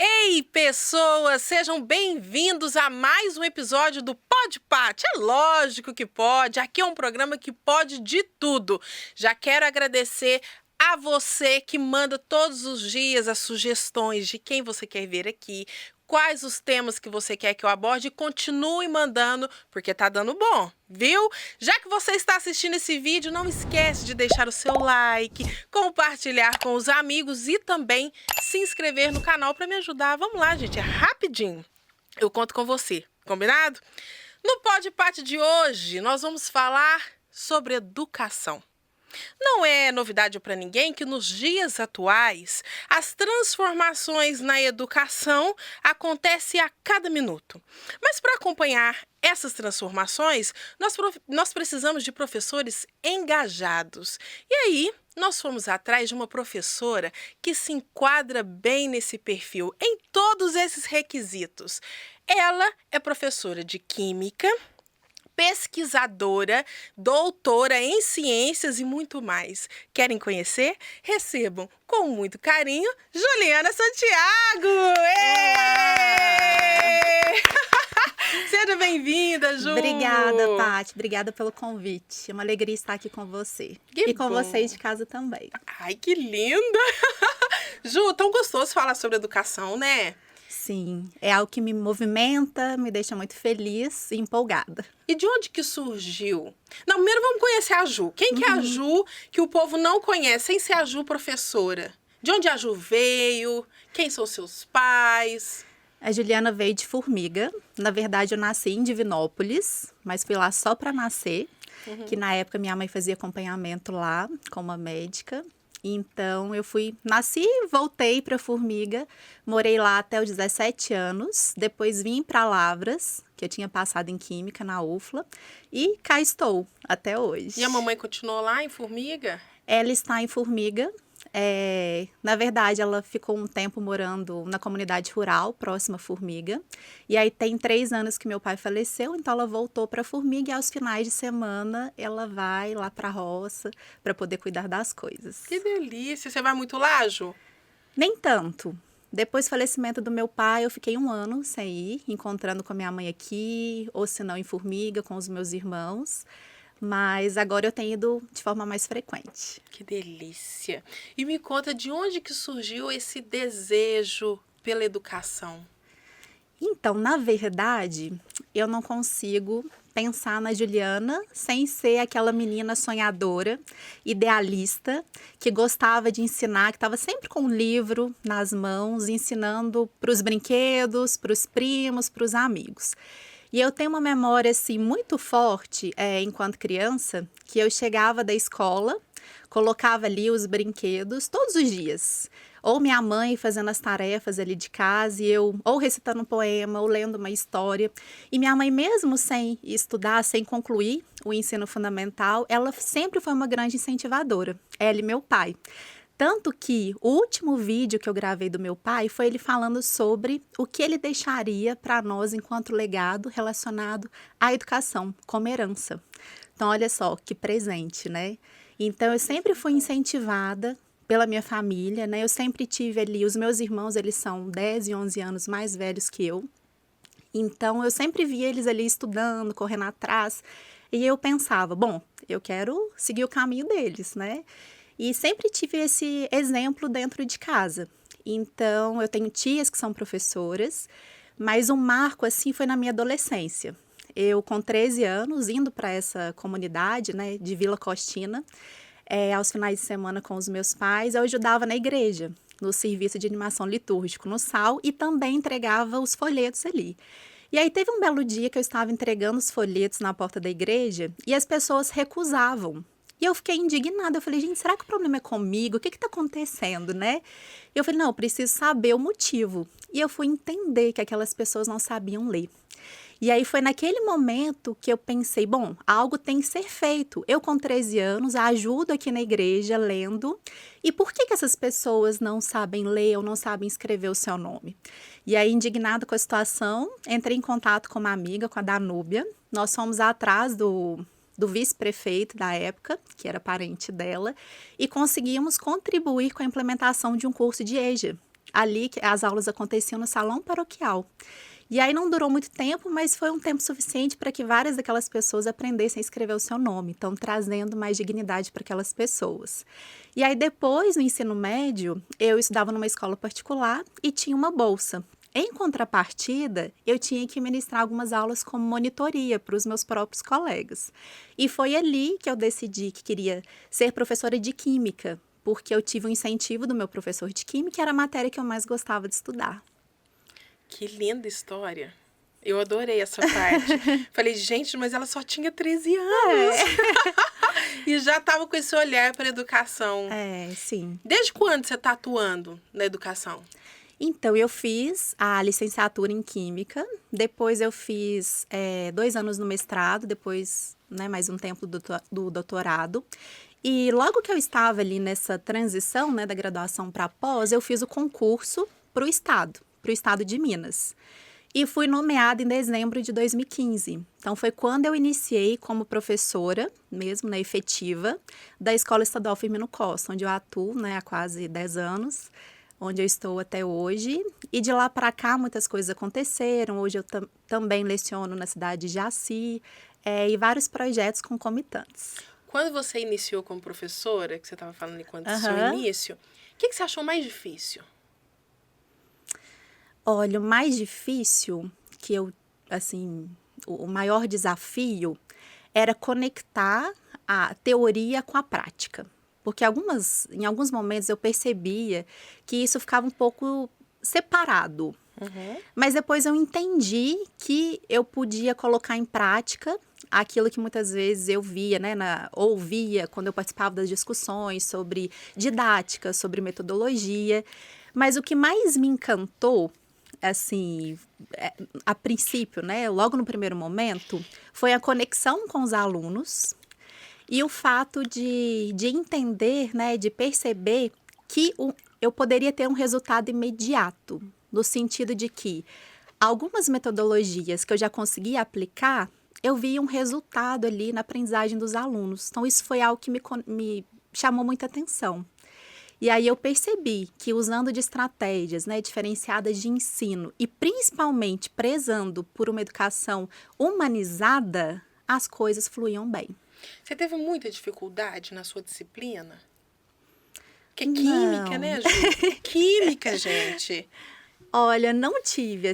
Ei, pessoas, sejam bem-vindos a mais um episódio do Pode Pati. É lógico que pode, aqui é um programa que pode de tudo. Já quero agradecer a você que manda todos os dias as sugestões de quem você quer ver aqui, quais os temas que você quer que eu aborde e continue mandando, porque tá dando bom, viu? Já que você está assistindo esse vídeo, não esquece de deixar o seu like, compartilhar com os amigos e também se inscrever no canal para me ajudar. Vamos lá, gente, é rapidinho. Eu conto com você, combinado? No Pode Pati de hoje, nós vamos falar sobre educação. Não é novidade para ninguém que nos dias atuais as transformações na educação acontecem a cada minuto. Mas para acompanhar essas transformações, nós precisamos de professores engajados. E aí, nós fomos atrás de uma professora que se enquadra bem nesse perfil, em todos esses requisitos. Ela é professora de Química, pesquisadora, doutora em ciências e muito mais. Querem conhecer? Recebam com muito carinho Juliana Santiago! Seja bem-vinda, Ju! Obrigada, Paty. Obrigada pelo convite. É uma alegria estar aqui com você. Que e com bom. vocês de casa também. Ai, que linda! Ju, tão gostoso falar sobre educação, né? Sim, é algo que me movimenta, me deixa muito feliz e empolgada. E de onde que surgiu? Não, primeiro vamos conhecer a Ju. Quem que é a Ju que o povo não conhece, sem ser a Ju professora? De onde a Ju veio? Quem são seus pais? A Juliana veio de Formiga. Na verdade, eu nasci em Divinópolis, mas fui lá só para nascer. Que na época minha mãe fazia acompanhamento lá com uma médica. Então, nasci, voltei para Formiga, morei lá até os 17 anos, depois vim para Lavras, que eu tinha passado em Química na UFLA, e cá estou até hoje. E a mamãe continuou lá em Formiga? Ela está em Formiga. Na verdade, ela ficou um tempo morando na comunidade rural, próxima a Formiga. E aí tem 3 anos que meu pai faleceu, então ela voltou para Formiga e aos finais de semana ela vai lá para a roça para poder cuidar das coisas. Que delícia! Você vai muito lá, Ju? Nem tanto. Depois do falecimento do meu pai, eu fiquei 1 ano sem ir, encontrando com a minha mãe aqui, ou se não em Formiga, com os meus irmãos. Mas agora eu tenho ido de forma mais frequente. Que delícia! E me conta de onde que surgiu esse desejo pela educação? Então, na verdade, eu não consigo pensar na Juliana sem ser aquela menina sonhadora, idealista, que gostava de ensinar, que estava sempre com um livro nas mãos, ensinando para os brinquedos, para os primos, para os amigos. E eu tenho uma memória, assim, muito forte, enquanto criança, que eu chegava da escola, colocava ali os brinquedos todos os dias. Ou minha mãe fazendo as tarefas ali de casa, e eu ou recitando um poema, ou lendo uma história. E minha mãe, mesmo sem estudar, sem concluir o ensino fundamental, ela sempre foi uma grande incentivadora. Ela e meu pai. Tanto que o último vídeo que eu gravei do meu pai foi ele falando sobre o que ele deixaria para nós enquanto legado relacionado à educação, como herança. Então, olha só, que presente, né? Então, eu sempre fui incentivada pela minha família, né? Eu sempre tive ali, os meus irmãos, eles são 10 e 11 anos mais velhos que eu. Então, eu sempre via eles ali estudando, correndo atrás. E eu pensava, bom, eu quero seguir o caminho deles, né? E sempre tive esse exemplo dentro de casa. Então, eu tenho tias que são professoras, mas um marco, assim, foi na minha adolescência. Eu, com 13 anos, indo para essa comunidade, né, de Vila Costina, aos finais de semana com os meus pais, eu ajudava na igreja, no serviço de animação litúrgico, no SAL, e também entregava os folhetos ali. E aí teve um belo dia que eu estava entregando os folhetos na porta da igreja e as pessoas recusavam. E eu fiquei indignada, eu falei, gente, será que o problema é comigo? O que está acontecendo, né? E eu falei, não, eu preciso saber o motivo. E eu fui entender que aquelas pessoas não sabiam ler. E aí foi naquele momento que eu pensei, bom, algo tem que ser feito. Eu com 13 anos ajudo aqui na igreja lendo. E por que essas pessoas não sabem ler ou não sabem escrever o seu nome? E aí, indignada com a situação, entrei em contato com uma amiga, com a Danúbia. Nós fomos atrás do vice-prefeito da época, que era parente dela, e conseguimos contribuir com a implementação de um curso de EJA, Ali que as aulas aconteciam no salão paroquial. E aí não durou muito tempo, mas foi um tempo suficiente para que várias daquelas pessoas aprendessem a escrever o seu nome, então trazendo mais dignidade para aquelas pessoas. E aí depois, no ensino médio, eu estudava numa escola particular e tinha uma bolsa. Em contrapartida, eu tinha que ministrar algumas aulas como monitoria para os meus próprios colegas. E foi ali que eu decidi que queria ser professora de química, porque eu tive um incentivo do meu professor de química, era a matéria que eu mais gostava de estudar. Que linda história. Eu adorei essa parte. Falei, gente, mas ela só tinha 13 anos. E já estava com esse olhar para a educação. Sim. Desde quando você está atuando na educação? Então, eu fiz a licenciatura em Química, depois eu fiz 2 anos no mestrado, depois mais um tempo do doutorado. E logo que eu estava ali nessa transição da graduação para a pós, eu fiz o concurso para o estado de Minas. E fui nomeada em dezembro de 2015. Então, foi quando eu iniciei como professora, mesmo, efetiva, da Escola Estadual Firmino Costa, onde eu atuo há quase 10 anos, onde eu estou até hoje. E de lá para cá, muitas coisas aconteceram. Hoje eu também leciono na cidade de Jaci, e vários projetos concomitantes. Quando você iniciou como professora, que você estava falando enquanto do seu início, o que você achou mais difícil? Olha, o mais difícil o maior desafio era conectar a teoria com a prática. Porque em alguns momentos eu percebia que isso ficava um pouco separado. Mas depois eu entendi que eu podia colocar em prática aquilo que muitas vezes eu via, ouvia quando eu participava das discussões sobre didática, sobre metodologia. Mas o que mais me encantou, a princípio, logo no primeiro momento, foi a conexão com os alunos e o fato de entender, de perceber que eu poderia ter um resultado imediato, no sentido de que algumas metodologias que eu já conseguia aplicar, eu via um resultado ali na aprendizagem dos alunos. Então, isso foi algo que me chamou muita atenção. E aí eu percebi que usando de estratégias diferenciadas de ensino e principalmente prezando por uma educação humanizada, as coisas fluíam bem. Você teve muita dificuldade na sua disciplina? Porque é química, né, Ju? Química, gente. Olha, não tive,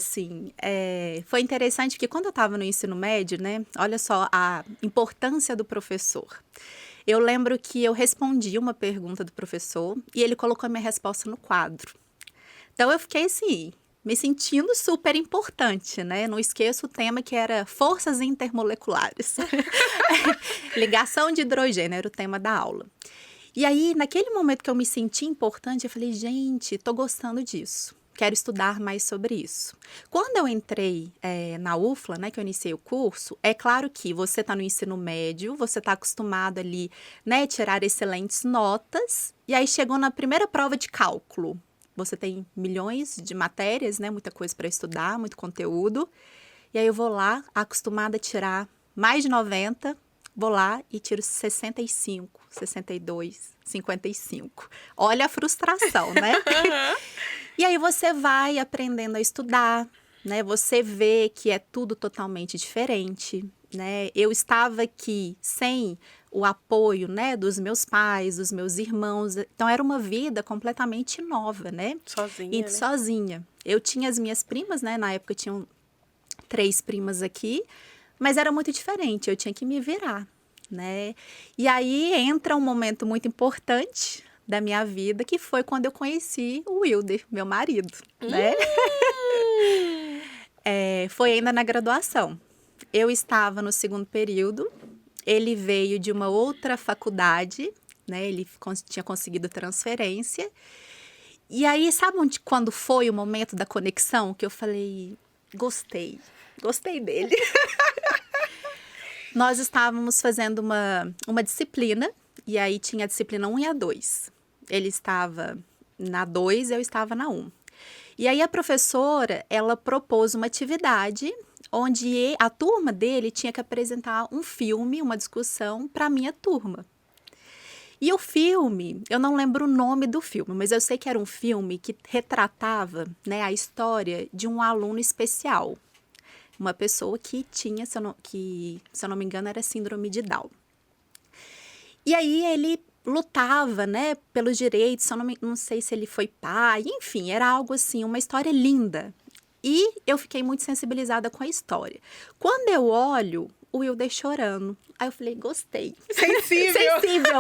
foi interessante porque quando eu estava no ensino médio, olha só a importância do professor. Eu lembro que eu respondi uma pergunta do professor e ele colocou a minha resposta no quadro. Então, eu fiquei me sentindo super importante, Não esqueço o tema que era forças intermoleculares. Ligação de hidrogênio era o tema da aula. E aí, naquele momento que eu me senti importante, eu falei, gente, tô gostando disso. Quero estudar mais sobre isso. Quando eu entrei na UFLA, que eu iniciei o curso, é claro que você está no ensino médio, você está acostumado ali, tirar excelentes notas, e aí chegou na primeira prova de cálculo. Você tem milhões de matérias, muita coisa para estudar, muito conteúdo. E aí eu vou lá, acostumada a tirar mais de 90, vou lá e tiro 65, 62, 55. Olha a frustração, E aí você vai aprendendo a estudar, Você vê que é tudo totalmente diferente, Eu estava aqui sem o apoio, dos meus pais, dos meus irmãos. Então, era uma vida completamente nova, Sozinha, sozinha. Eu tinha as minhas primas, Na época, tinham 3 primas aqui, mas era muito diferente. Eu tinha que me virar, E aí, entra um momento muito importante da minha vida, que foi quando eu conheci o Wilder, meu marido, Foi ainda na graduação. Eu estava no segundo período, ele veio de uma outra faculdade, Ele tinha conseguido transferência. E aí, sabe quando foi o momento da conexão? Que eu falei, gostei dele. Nós estávamos fazendo uma disciplina, e aí tinha a disciplina 1 e a 2. Ele estava na 2, eu estava na 1. E aí a professora, ela propôs uma atividade onde a turma dele tinha que apresentar um filme, uma discussão para a minha turma. E o filme, eu não lembro o nome do filme, mas eu sei que era um filme que retratava, né, a história de um aluno especial. Uma pessoa que tinha, se eu não me engano, era síndrome de Down. E aí ele lutava, né, pelos direitos, não sei se ele foi pai, enfim, era algo assim, uma história linda. E eu fiquei muito sensibilizada com a história. Quando eu olho o Wilder chorando, aí eu falei, gostei. Sensível. Sensível.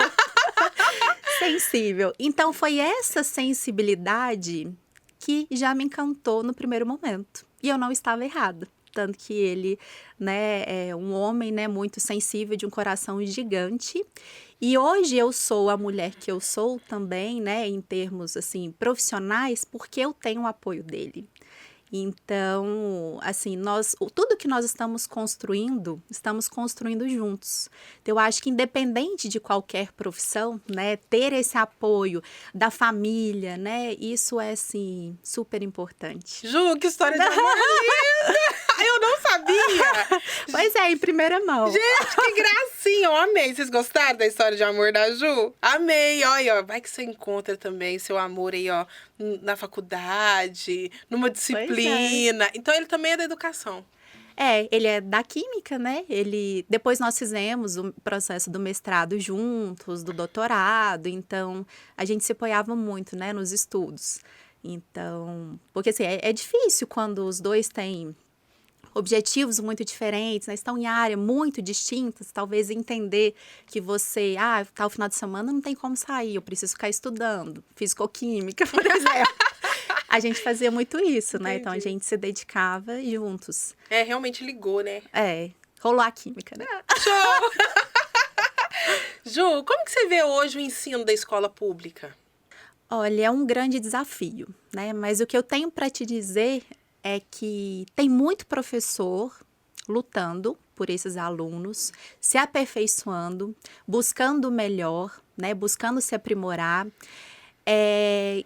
Sensível. Então foi essa sensibilidade que já me encantou no primeiro momento. E eu não estava errada. Tanto que ele, né, é um homem, né, muito sensível, de um coração gigante. E hoje eu sou a mulher que eu sou também, né, em termos, assim, profissionais, porque eu tenho o apoio dele. Então, assim, tudo que nós estamos construindo juntos. Então, eu acho que independente de qualquer profissão, né, ter esse apoio da família, né, isso é, assim, super importante. Ju, que história de amor linda! Eu não sabia! Pois é, em primeira mão. Gente, que gracinha! Eu amei. Vocês gostaram da história de amor da Ju? Amei! Olha, vai que você encontra também seu amor aí, ó, na faculdade, numa disciplina. Então, ele também é da educação. Ele é da química, né? Depois nós fizemos o processo do mestrado juntos, do doutorado. Então, a gente se apoiava muito, né, nos estudos. Então, porque assim, é difícil quando os dois têm objetivos muito diferentes, né? Estão em áreas muito distintas, talvez entender que você, tal final de semana não tem como sair, eu preciso ficar estudando, fisicoquímica, por exemplo. A gente fazia muito isso, né? Entendi. Então, a gente se dedicava juntos. Realmente ligou, né? Rolou a química, né? Show! Ju, como que você vê hoje o ensino da escola pública? Olha, é um grande desafio, né? Mas o que eu tenho para te dizer é que tem muito professor lutando por esses alunos, se aperfeiçoando, buscando o melhor, né? Buscando se aprimorar,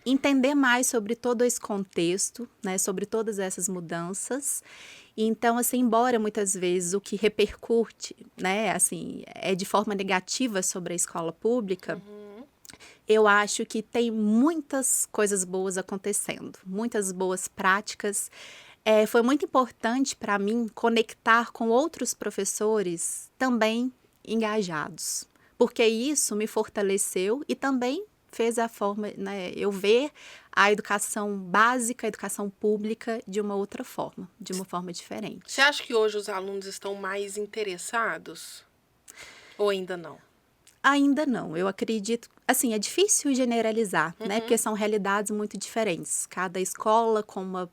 entender mais sobre todo esse contexto, né? Sobre todas essas mudanças. Então, assim, embora muitas vezes o que repercute, né, assim, é de forma negativa sobre a escola pública, eu acho que tem muitas coisas boas acontecendo, muitas boas práticas. Foi muito importante para mim conectar com outros professores também engajados, porque isso me fortaleceu e também fez a forma, né, eu ver a educação básica, a educação pública de uma outra forma, de uma forma diferente. Você acha que hoje os alunos estão mais interessados? Ou ainda não? Ainda não, eu acredito, assim, é difícil generalizar, né, porque são realidades muito diferentes, cada escola com uma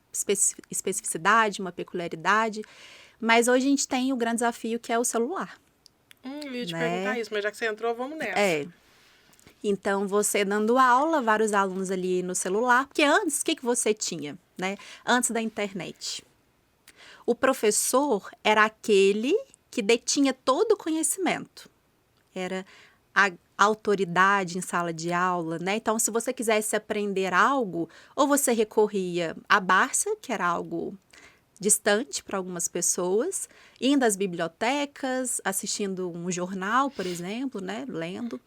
especificidade, uma peculiaridade, mas hoje a gente tem o grande desafio que é o celular. Eu ia te perguntar isso, mas já que você entrou, vamos nessa. Então, você dando aula, vários alunos ali no celular, porque antes, o que você tinha, né, antes da internet? O professor era aquele que detinha todo o conhecimento, era a autoridade em sala de aula, né? Então, se você quisesse aprender algo, ou você recorria à Barça, que era algo distante para algumas pessoas, indo às bibliotecas, assistindo um jornal, por exemplo, né? Lendo.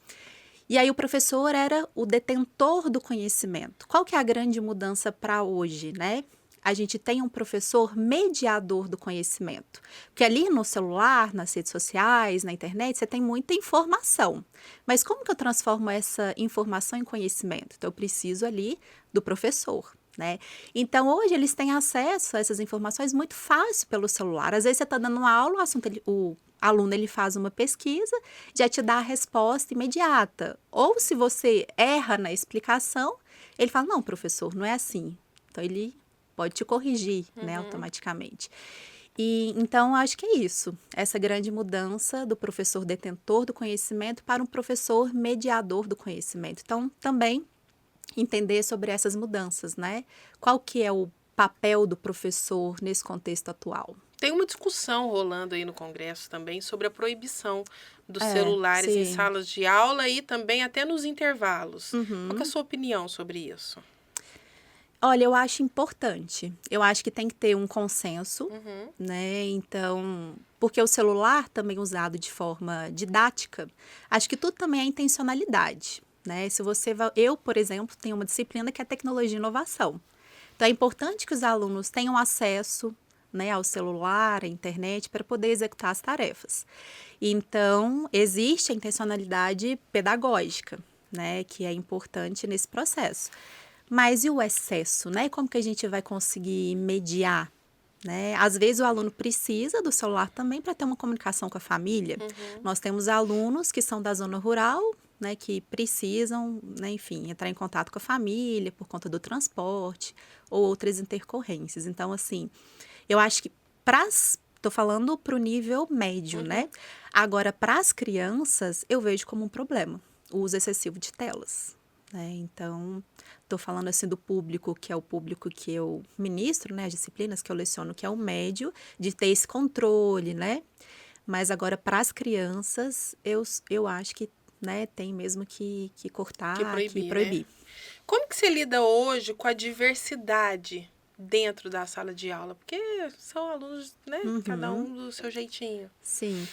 E aí o professor era o detentor do conhecimento. Qual que é a grande mudança para hoje, né? A gente tem um professor mediador do conhecimento. Porque ali no celular, nas redes sociais, na internet, você tem muita informação. Mas como que eu transformo essa informação em conhecimento? Então, eu preciso ali do professor, né? Então, hoje eles têm acesso a essas informações muito fácil pelo celular. Às vezes, você está dando uma aula, o aluno ele faz uma pesquisa, já te dá a resposta imediata. Ou se você erra na explicação, ele fala, não, professor, não é assim. Então, ele pode te corrigir, né, automaticamente. E então, acho que é isso. Essa grande mudança do professor detentor do conhecimento para um professor mediador do conhecimento. Então, também entender sobre essas mudanças, né? Qual que é o papel do professor nesse contexto atual? Tem uma discussão rolando aí no Congresso também sobre a proibição dos celulares em salas de aula e também até nos intervalos. Qual que é a sua opinião sobre isso? Olha, eu acho importante. Eu acho que tem que ter um consenso, Uhum. né? Então, porque o celular também usado de forma didática, acho que tudo também é intencionalidade, né? Se você vai, eu, por exemplo, tenho uma disciplina que é tecnologia e inovação. Então, é importante que os alunos tenham acesso, né, ao celular, à internet, para poder executar as tarefas. Então, existe a intencionalidade pedagógica, né, que é importante nesse processo. Mas e o excesso, né? Como que a gente vai conseguir mediar, né? Às vezes o aluno precisa do celular também para ter uma comunicação com a família. Uhum. Nós temos alunos que são da zona rural, né, que precisam, né, enfim, entrar em contato com a família por conta do transporte ou outras intercorrências. Então, assim, eu acho que estou falando para o nível médio, Uhum. né? Agora, para as crianças, eu vejo como um problema o uso excessivo de telas, né? Então, estou falando assim do público, que é o público que eu ministro, né? As disciplinas que eu leciono, que é o médio, de ter esse controle, né? Mas agora, para as crianças, eu acho que, né, tem mesmo que Que cortar, que proibir, né? proibir. Como que você lida hoje com a diversidade dentro da sala de aula? Porque são alunos, né? Cada Uhum, um do seu jeitinho. sim.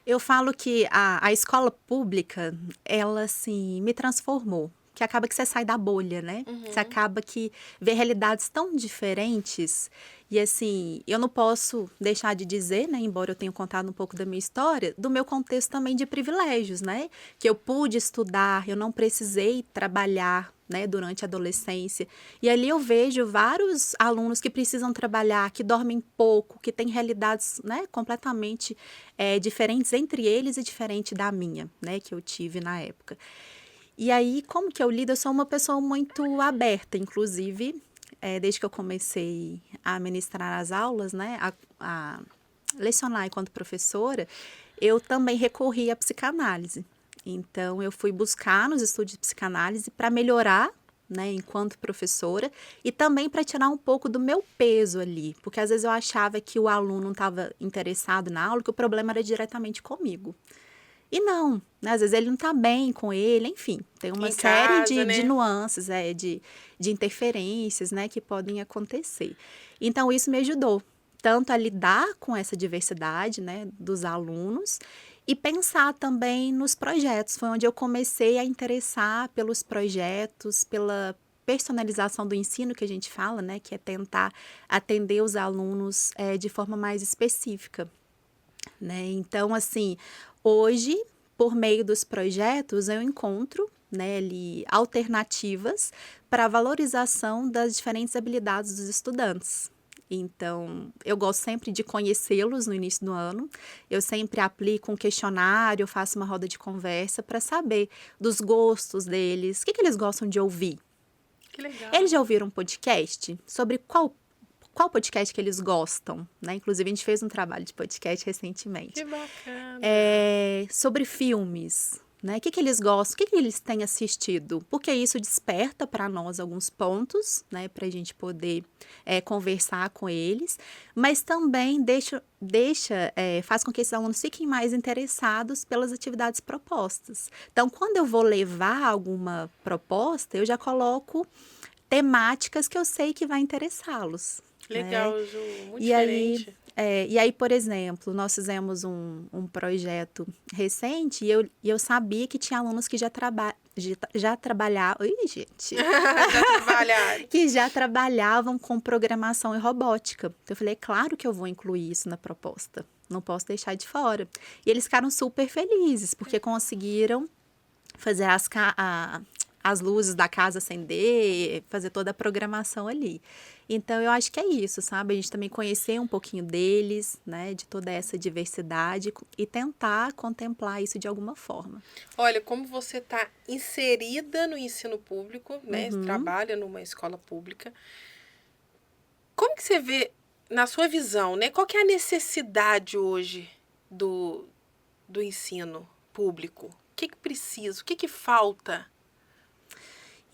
Eu falo que a escola pública, ela, assim, me transformou. Que acaba que você sai da bolha, né? Você Uhum. acaba que vê realidades tão diferentes. E, assim, eu não posso deixar de dizer, né? Embora eu tenha contado um pouco da minha história, do meu contexto também de privilégios, né? Que eu pude estudar, eu não precisei trabalhar, né? Durante a adolescência. E ali eu vejo vários alunos que precisam trabalhar, que dormem pouco, que têm realidades, né? Completamente diferentes entre eles e diferente da minha, né, que eu tive na época. E aí, como que eu lido? Eu sou uma pessoa muito aberta, inclusive, desde que eu comecei a ministrar as aulas, né, a lecionar enquanto professora, eu também recorri à psicanálise. Então, eu fui buscar nos estudos de psicanálise para melhorar, né, enquanto professora, e também para tirar um pouco do meu peso ali, porque às vezes eu achava que o aluno não estava interessado na aula, que o problema era diretamente comigo. E não, né? Às vezes ele não está bem com ele, enfim, tem uma Em série casa, de né? nuances, de interferências, né, que podem acontecer. Então, isso me ajudou tanto a lidar com essa diversidade, né, dos alunos e pensar também nos projetos. Foi onde eu comecei a interessar pelos projetos, pela personalização do ensino que a gente fala, né, que é tentar atender os alunos de forma mais específica, né? Então, assim, hoje, por meio dos projetos, eu encontro, né, ali, alternativas para a valorização das diferentes habilidades dos estudantes. Então, eu gosto sempre de conhecê-los no início do ano. Eu sempre aplico um questionário, faço uma roda de conversa para saber dos gostos deles, o que eles gostam de ouvir. Que legal. Eles já ouviram um podcast sobre qual podcast que eles gostam, né? Inclusive, a gente fez um trabalho de podcast recentemente. Que bacana. Sobre filmes, né? O que eles gostam, o que eles têm assistido? Porque isso desperta para nós alguns pontos, né? Para a gente poder conversar com eles, mas também faz com que esses alunos fiquem mais interessados pelas atividades propostas. Então, quando eu vou levar alguma proposta, eu já coloco temáticas que eu sei que vai interessá-los, né? Legal, Ju. Muito E aí, diferente. por exemplo, nós fizemos um projeto recente e eu sabia que tinha alunos que já trabalhavam. Ih, gente! Já trabalharam. Que já trabalhavam com programação e robótica. Então, eu falei, é claro que eu vou incluir isso na proposta. Não posso deixar de fora. E eles ficaram super felizes, porque conseguiram fazer as luzes da casa acender, fazer toda a programação ali. Então, eu acho que é isso, sabe? A gente também conhecer um pouquinho deles, né? De toda essa diversidade e tentar contemplar isso de alguma forma. Olha, como você está inserida no ensino público, né? Você trabalha numa escola pública. Como que você vê, na sua visão, né? Qual que é a necessidade hoje do ensino público? O que precisa? O que falta?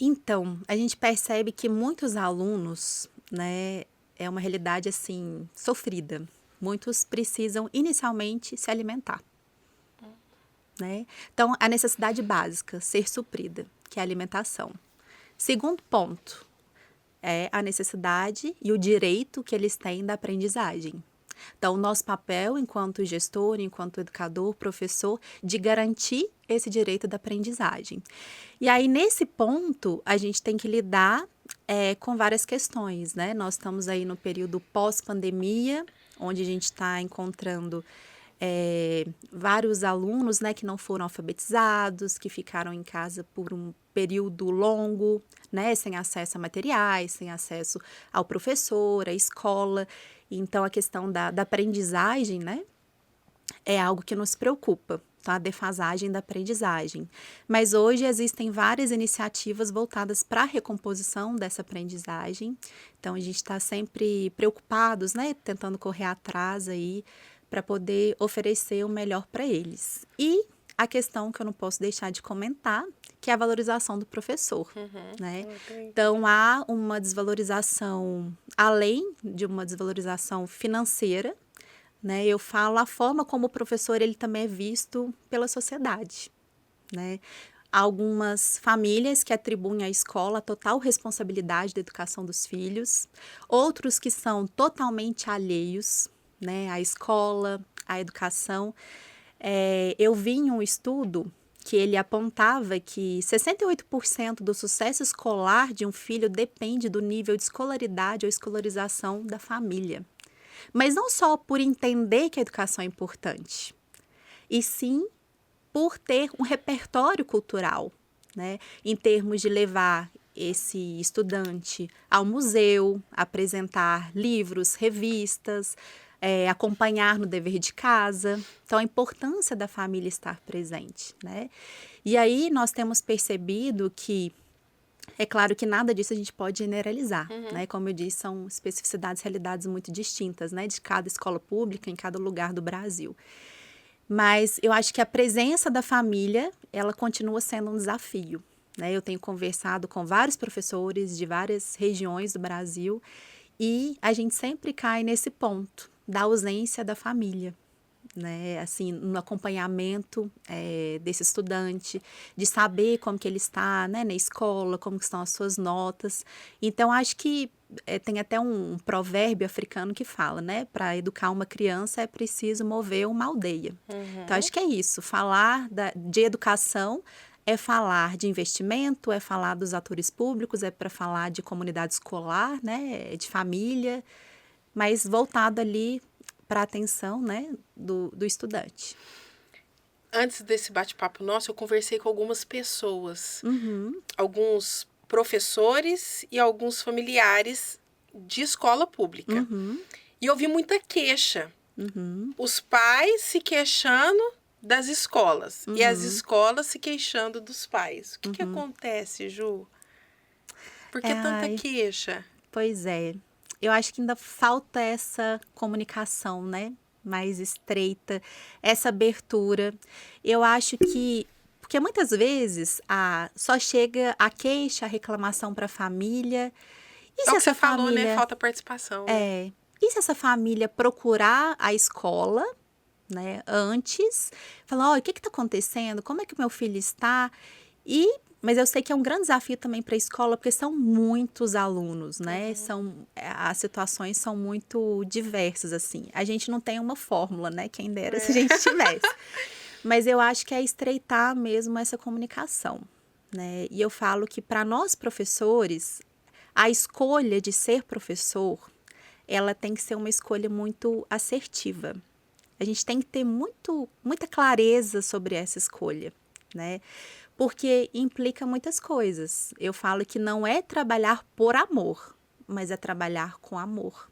Então, a gente percebe que muitos alunos, né? É uma realidade, assim, sofrida. Muitos precisam, inicialmente, se alimentar, né? Então, a necessidade básica, ser suprida, que é a alimentação. Segundo ponto, é a necessidade e o direito que eles têm da aprendizagem. Então, o nosso papel enquanto gestor, enquanto educador, professor, de garantir esse direito da aprendizagem. E aí, nesse ponto, a gente tem que lidar com várias questões, né? Nós estamos aí no período pós-pandemia, onde a gente está encontrando vários alunos, né, que não foram alfabetizados, que ficaram em casa por um período longo, né, sem acesso a materiais, sem acesso ao professor, à escola. Então, a questão da aprendizagem, né, é algo que nos preocupa, tá? A defasagem da aprendizagem. Mas hoje existem várias iniciativas voltadas para a recomposição dessa aprendizagem. Então, a gente está sempre preocupados, né, tentando correr atrás aí para poder oferecer o melhor para eles. E a questão que eu não posso deixar de comentar, que é a valorização do professor, né? Então, há uma desvalorização, além de uma desvalorização financeira, né? Eu falo a forma como o professor ele também é visto pela sociedade, né? Há algumas famílias que atribuem à escola a total responsabilidade da educação dos filhos, outros que são totalmente alheios, né, à escola, à educação. Eu vi em um estudo que ele apontava que 68% do sucesso escolar de um filho depende do nível de escolaridade ou escolarização da família. Mas não só por entender que a educação é importante, e sim por ter um repertório cultural, né? Em termos de levar esse estudante ao museu, apresentar livros, revistas, acompanhar no dever de casa. Então, a importância da família estar presente, né? E aí nós temos percebido que é claro que nada disso a gente pode generalizar, né? Como eu disse, são especificidades, realidades muito distintas, né? De cada escola pública, em cada lugar do Brasil. Mas eu acho que a presença da família, ela continua sendo um desafio, né? Eu tenho conversado com vários professores de várias regiões do Brasil e a gente sempre cai nesse ponto da ausência da família, né, assim, no acompanhamento desse estudante, de saber como que ele está, né, na escola, como que estão as suas notas. Então, acho que tem até um provérbio africano que fala, né, para educar uma criança é preciso mover uma aldeia. Então, acho que é isso, falar de educação é falar de investimento, é falar dos atores públicos, é para falar de comunidade escolar, né, de família, mas voltado ali para a atenção, né, do estudante. Antes desse bate-papo nosso, eu conversei com algumas pessoas, alguns professores e alguns familiares de escola pública. E eu vi muita queixa. Os pais se queixando das escolas e as escolas se queixando dos pais. O que acontece, Ju? Por que tanta queixa? Pois é. Eu acho que ainda falta essa comunicação, né? Mais estreita, essa abertura. Eu acho que, porque muitas vezes só chega a queixa, a reclamação para a família. E se é o que essa você falou, família, né? Falta participação. Né? E se essa família procurar a escola, né? Antes, falar, o que está acontecendo? Como é que o meu filho está? Mas eu sei que é um grande desafio também para a escola, porque são muitos alunos, né? As situações são muito diversas, assim. A gente não tem uma fórmula, né? Quem dera se a gente tivesse. Mas eu acho que é estreitar mesmo essa comunicação, né? E eu falo que para nós professores, a escolha de ser professor, ela tem que ser uma escolha muito assertiva. A gente tem que ter muita clareza sobre essa escolha, né? Porque implica muitas coisas. Eu falo que não é trabalhar por amor, mas é trabalhar com amor.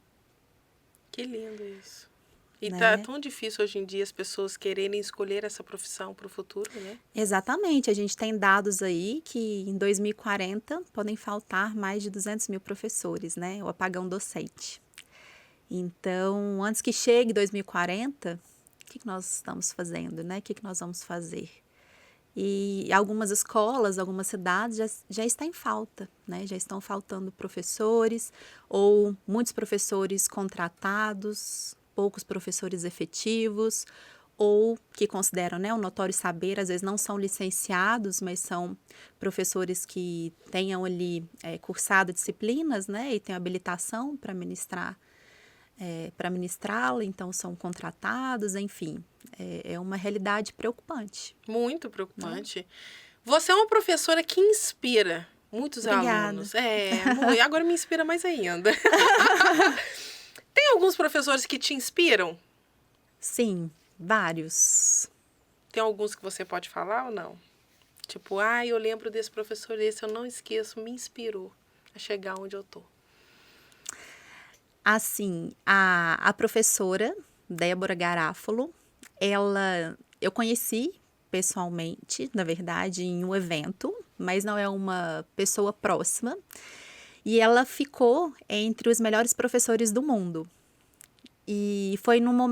Que lindo isso. E né? tá tão difícil hoje em dia as pessoas quererem escolher essa profissão para o futuro, né? Exatamente. A gente tem dados aí que em 2040 podem faltar mais de 200 mil professores, né? O apagão docente. Então, antes que chegue 2040, o que nós estamos fazendo, né? O que nós vamos fazer? E algumas escolas, algumas cidades já está em falta, né? Já estão faltando professores ou muitos professores contratados, poucos professores efetivos, ou que consideram, né, o notório saber, às vezes não são licenciados, mas são professores que tenham ali cursado disciplinas, né, e têm habilitação para ministrá-la, então são contratados, enfim, é uma realidade preocupante. Muito preocupante. Você é uma professora que inspira muitos Obrigada. alunos. Agora me inspira mais ainda. Tem alguns professores que te inspiram? Sim, vários. Tem alguns que você pode falar ou não? Tipo, eu lembro desse professor, esse eu não esqueço, me inspirou a chegar onde eu tô. Assim, a professora Débora Garafolo, eu conheci pessoalmente, na verdade, em um evento, mas não é uma pessoa próxima. E ela ficou entre os melhores professores do mundo. E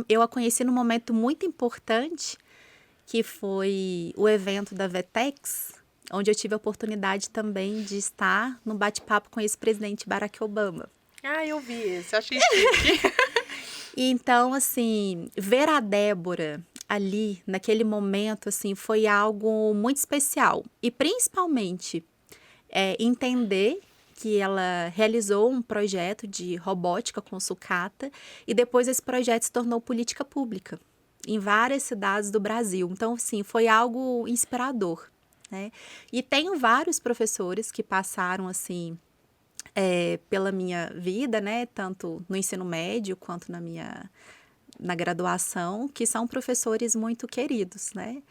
eu a conheci num momento muito importante, que foi o evento da Vetex, onde eu tive a oportunidade também de estar no bate-papo com esse presidente Barack Obama. Eu vi esse, achei chique. Então, assim, ver a Débora ali, naquele momento, assim, foi algo muito especial. E, principalmente, entender que ela realizou um projeto de robótica com sucata e depois esse projeto se tornou política pública em várias cidades do Brasil. Então, assim, foi algo inspirador, né? E tenho vários professores que passaram, assim, pela minha vida, né? Tanto no ensino médio quanto na graduação, que são professores muito queridos, né?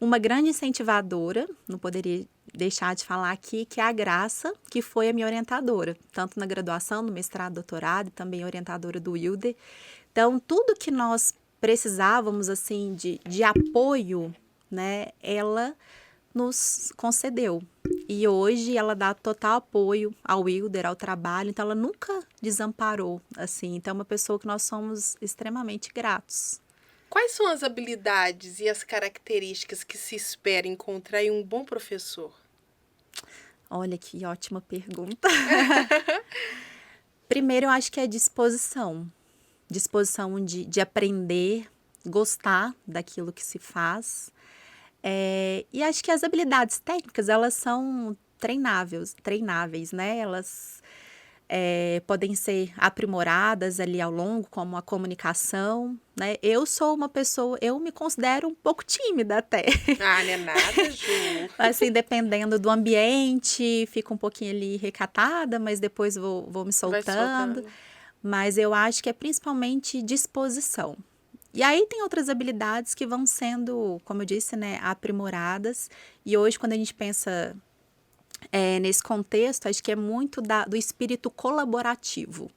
Uma grande incentivadora, não poderia deixar de falar aqui, que é a Graça, que foi a minha orientadora, tanto na graduação, no mestrado, doutorado, e também orientadora do Wilder. Então, tudo que nós precisávamos, assim, de apoio, né, ela nos concedeu. E hoje ela dá total apoio ao Wilder, ao trabalho, então ela nunca desamparou, assim. Então é uma pessoa que nós somos extremamente gratos. Quais são as habilidades e as características que se espera encontrar em um bom professor? Olha que ótima pergunta. Primeiro, eu acho que é disposição. Disposição de aprender, gostar daquilo que se faz. E acho que as habilidades técnicas, elas são treináveis, né? Elas podem ser aprimoradas ali ao longo, como a comunicação, né? Eu sou uma pessoa, eu me considero um pouco tímida até. Não é nada, Ju. Assim, dependendo do ambiente, fico um pouquinho ali recatada, mas depois vou me soltando. Mas eu acho que é principalmente disposição. E aí tem outras habilidades que vão sendo, como eu disse, né, aprimoradas. E hoje, quando a gente pensa nesse contexto, acho que é muito do espírito colaborativo,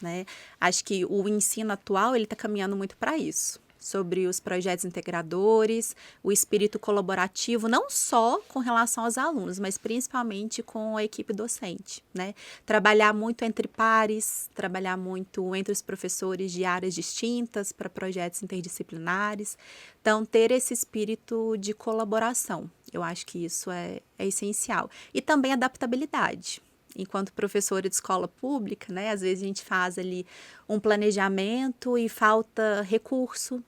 né? Acho que o ensino atual ele está caminhando muito para isso, sobre os projetos integradores, o espírito colaborativo, não só com relação aos alunos, mas principalmente com a equipe docente, né? Trabalhar muito entre pares, trabalhar muito entre os professores de áreas distintas para projetos interdisciplinares. Então, ter esse espírito de colaboração, eu acho que isso é essencial. E também adaptabilidade. Enquanto professora de escola pública, né, às vezes a gente faz ali um planejamento e falta recurso,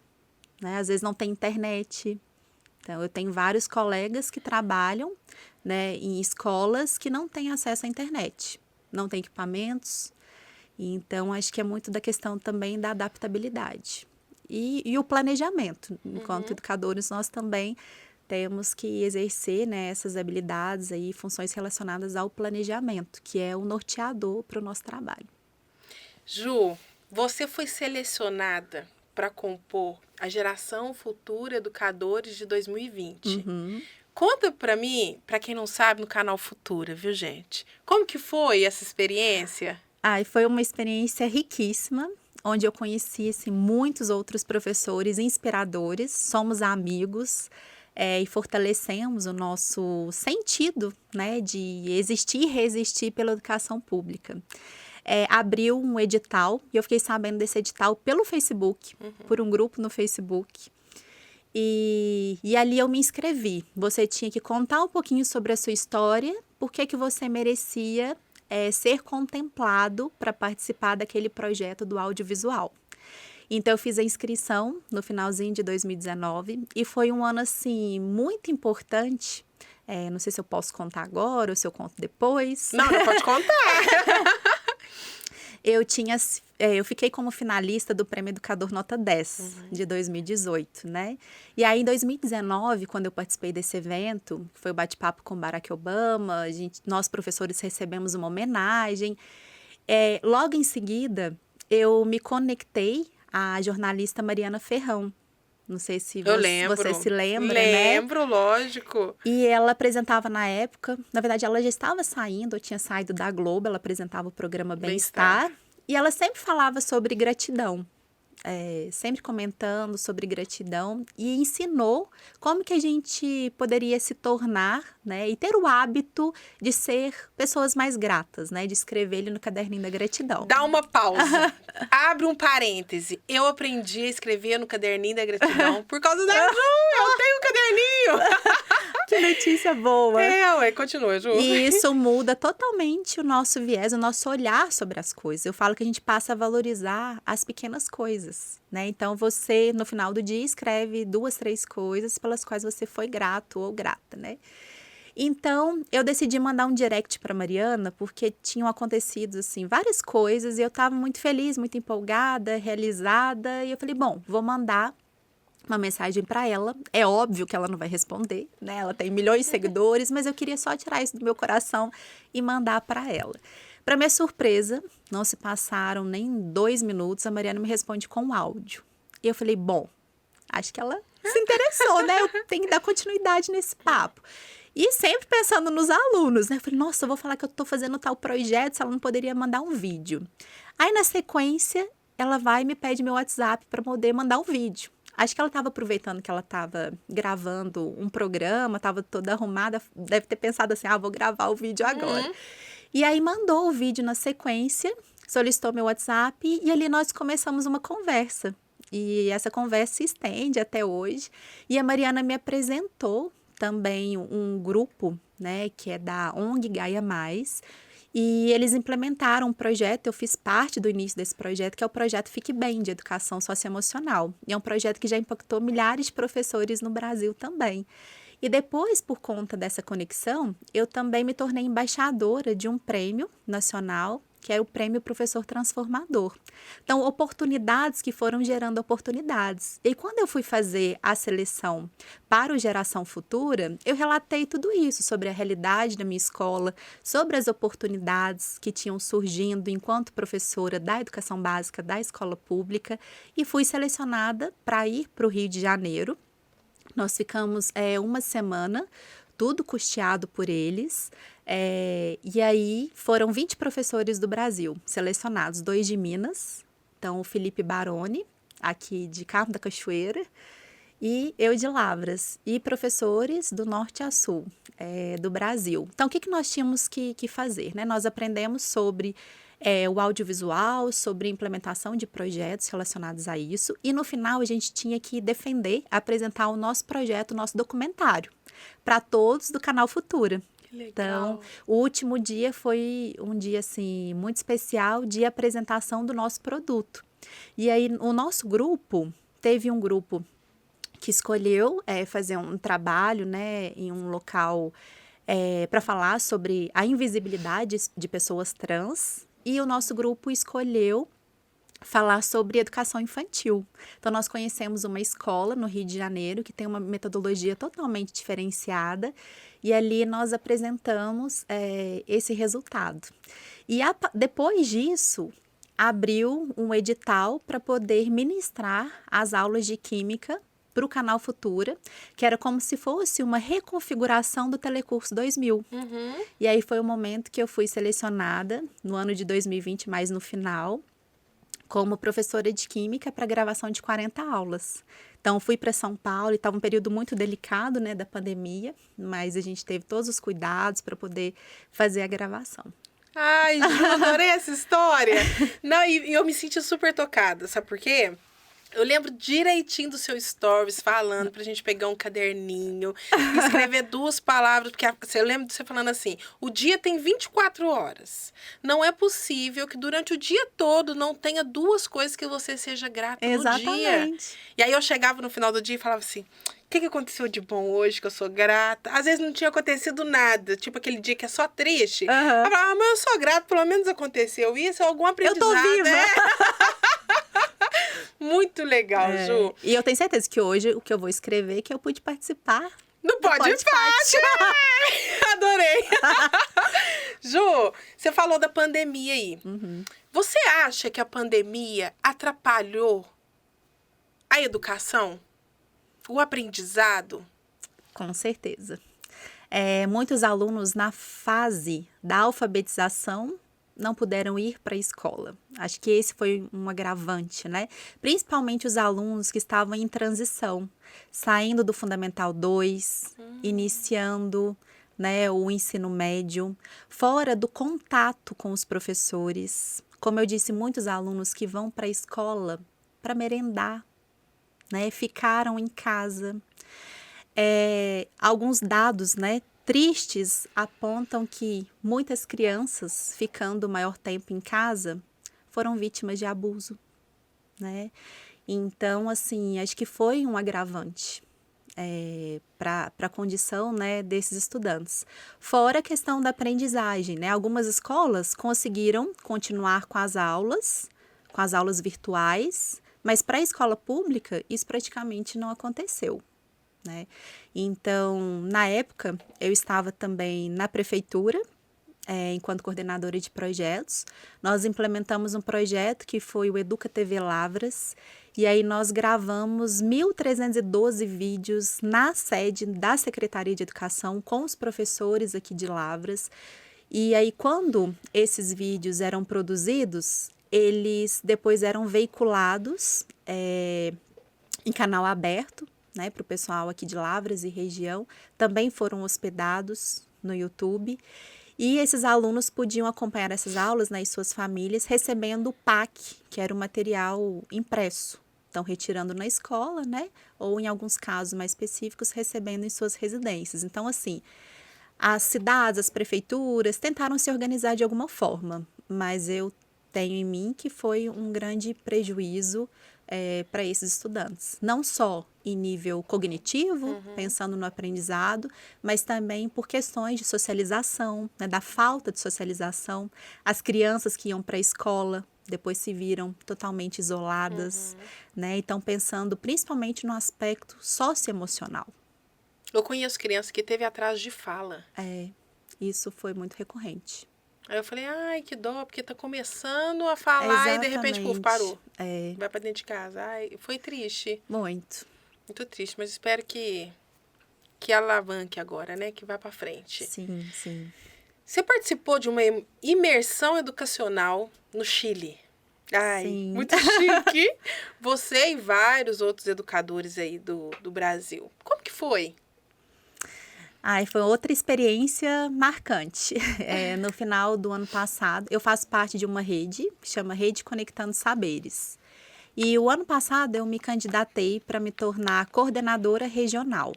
né, às vezes não tem internet. Então, eu tenho vários colegas que trabalham, né, em escolas que não têm acesso à internet, não têm equipamentos. Então, acho que é muito da questão também da adaptabilidade. E o planejamento. Enquanto educadores, nós também temos que exercer, né, essas habilidades e funções relacionadas ao planejamento, que é o norteador para o nosso trabalho. Ju, você foi selecionada para compor a Geração Futura Educadores de 2020. Conta para mim, para quem não sabe, no canal Futura, viu, gente? Como que foi essa experiência? Foi uma experiência riquíssima, onde eu conheci assim, muitos outros professores inspiradores, somos amigos, e fortalecemos o nosso sentido, né, de existir e resistir pela educação pública. Abriu um edital, e eu fiquei sabendo desse edital pelo Facebook, por um grupo no Facebook. E ali eu me inscrevi. Você tinha que contar um pouquinho sobre a sua história, por que você merecia ser contemplado para participar daquele projeto do audiovisual. Então, eu fiz a inscrição no finalzinho de 2019 e foi um ano, assim, muito importante. Não sei se eu posso contar agora ou se eu conto depois. Não, pode contar. Eu fiquei como finalista do Prêmio Educador Nota 10 de 2018, né? E aí, em 2019, quando eu participei desse evento, foi o bate-papo com Barack Obama, nós professores recebemos uma homenagem. Logo em seguida, eu me conectei à jornalista Mariana Ferrão. Não sei se você se lembra, né? Lembro, lógico. E ela apresentava na época, na verdade ela já estava saindo, eu tinha saído da Globo, ela apresentava o programa Bem-Estar. E ela sempre falava sobre gratidão, sempre comentando sobre gratidão e ensinou como que a gente poderia se tornar, né, e ter o hábito de ser pessoas mais gratas, né, de escrever ele no caderninho da gratidão. Dá uma pausa, abre um parêntese. Eu aprendi a escrever no caderninho da gratidão por causa da Ju, eu tenho um caderninho. Que notícia boa! Continua, Ju. E isso muda totalmente o nosso viés, o nosso olhar sobre as coisas. Eu falo que a gente passa a valorizar as pequenas coisas, né? Então, você, no final do dia, escreve 2, 3 coisas pelas quais você foi grato ou grata, né? Então, eu decidi mandar um direct para Mariana, porque tinham acontecido, assim, várias coisas. E eu estava muito feliz, muito empolgada, realizada. E eu falei, bom, vou mandar uma mensagem para ela. É óbvio que ela não vai responder, né? Ela tem milhões de seguidores, mas eu queria só tirar isso do meu coração e mandar para ela. Para minha surpresa, não se passaram nem 2 minutos, a Mariana me responde com áudio. E eu falei, bom, acho que ela se interessou, né? Eu tenho que dar continuidade nesse papo. E sempre pensando nos alunos, né? Eu falei, nossa, eu vou falar que eu tô fazendo tal projeto, se ela não poderia mandar um vídeo. Aí, na sequência, ela vai e me pede meu WhatsApp para poder mandar um vídeo. Acho que ela estava aproveitando que ela estava gravando um programa, estava toda arrumada, deve ter pensado assim, vou gravar o vídeo agora. E aí mandou o vídeo na sequência, solicitou meu WhatsApp e ali nós começamos uma conversa. E essa conversa se estende até hoje. E a Mariana me apresentou também um grupo, né, que é da ONG Gaia Mais. E eles implementaram um projeto, eu fiz parte do início desse projeto, que é o projeto Fique Bem, de Educação Socioemocional. E é um projeto que já impactou milhares de professores no Brasil também. E depois, por conta dessa conexão, eu também me tornei embaixadora de um prêmio nacional, que é o Prêmio Professor Transformador. Então, oportunidades que foram gerando oportunidades. E quando eu fui fazer a seleção para o Geração Futura, eu relatei tudo isso sobre a realidade da minha escola, sobre as oportunidades que tinham surgindo enquanto professora da educação básica da escola pública e fui selecionada para ir para o Rio de Janeiro. Nós ficamos 1 semana, tudo custeado por eles. E aí foram 20 professores do Brasil selecionados, 2 de Minas, então o Felipe Baroni, aqui de Carmo da Cachoeira, e eu de Lavras, e professores do norte a sul do Brasil. Então, o que nós tínhamos que fazer, né? Nós aprendemos sobre o audiovisual, sobre implementação de projetos relacionados a isso, e no final a gente tinha que defender, apresentar o nosso projeto, o nosso documentário, para todos do canal Futura. Então, o último dia foi um dia, assim, muito especial de apresentação do nosso produto. E aí, o nosso grupo, teve um grupo que escolheu fazer um trabalho, né, em um local para falar sobre a invisibilidade de pessoas trans. E o nosso grupo escolheu falar sobre educação infantil. Então, nós conhecemos uma escola no Rio de Janeiro que tem uma metodologia totalmente diferenciada e ali nós apresentamos esse resultado. E depois disso, abriu um edital para poder ministrar as aulas de Química para o Canal Futura, que era como se fosse uma reconfiguração do Telecurso 2000. E aí foi o momento que eu fui selecionada, no ano de 2020, mais no final, como professora de Química para gravação de 40 aulas. Então, fui para São Paulo e estava um período muito delicado, né, da pandemia, mas a gente teve todos os cuidados para poder fazer a gravação. Ai, Ju, adorei essa história. Não, e eu me senti super tocada, sabe por quê? Eu lembro direitinho do seu stories falando pra gente pegar um caderninho e escrever 2 palavras, porque eu lembro de você falando assim, o dia tem 24 horas. Não é possível que durante o dia todo não tenha 2 coisas que você seja grata no dia. Exatamente. E aí eu chegava no final do dia e falava assim, o que aconteceu de bom hoje que eu sou grata? Às vezes não tinha acontecido nada, tipo aquele dia que é só triste. Eu Aham. falava, mas eu sou grata, pelo menos aconteceu isso, algum Eu aprendizado. tô viva! Muito legal, Ju. E eu tenho certeza que hoje o que eu vou escrever é que eu pude participar. Não pode Pode parte. Adorei. Ju, você falou da pandemia aí. Você acha que a pandemia atrapalhou a educação? O aprendizado? Com certeza. Muitos alunos na fase da alfabetização não puderam ir para a escola. Acho que esse foi um agravante, né? Principalmente os alunos que estavam em transição, saindo do Fundamental 2, iniciando, né, o ensino médio, fora do contato com os professores. Como eu disse, muitos alunos que vão para a escola para merendar, né, ficaram em casa. Alguns dados, né, tristes apontam que muitas crianças, ficando o maior tempo em casa, foram vítimas de abuso, né? Então, assim, acho que foi um agravante para a condição, né, desses estudantes. Fora a questão da aprendizagem, né? Algumas escolas conseguiram continuar com as aulas virtuais, mas para a escola pública isso praticamente não aconteceu, né? Então, na época, eu estava também na prefeitura, enquanto coordenadora de projetos. Nós implementamos um projeto que foi o Educa TV Lavras, e aí nós gravamos 1.312 vídeos na sede da Secretaria de Educação com os professores aqui de Lavras. E aí, quando esses vídeos eram produzidos, eles depois eram veiculados em canal aberto, né, para o pessoal aqui de Lavras e região, também foram hospedados no YouTube. E esses alunos podiam acompanhar essas aulas, né, e suas famílias, recebendo o PAC, que era o material impresso. Então, retirando na escola, né, ou em alguns casos mais específicos, recebendo em suas residências. Então, assim, as cidades, as prefeituras tentaram se organizar de alguma forma, mas eu tenho em mim que foi um grande prejuízo para esses estudantes. Não só em nível cognitivo, pensando no aprendizado, mas também por questões de socialização, né, da falta de socialização. As crianças que iam para a escola depois se viram totalmente isoladas, né? Então, pensando principalmente no aspecto socioemocional. Eu conheço criança que teve atraso de fala. Isso foi muito recorrente. Aí eu falei, ai, que dó, porque tá começando a falar e de repente, puf, parou. Vai pra dentro de casa. Ai, foi triste. Muito. Muito triste, mas espero que alavanque agora, né? Que vá pra frente. Sim, sim. Você participou de uma imersão educacional no Chile. Ai, Sim. muito chique. Você e vários outros educadores aí do Brasil. Como que foi? Foi outra experiência marcante. No final do ano passado, eu faço parte de uma rede, que chama Rede Conectando Saberes. E o ano passado eu me candidatei para me tornar coordenadora regional.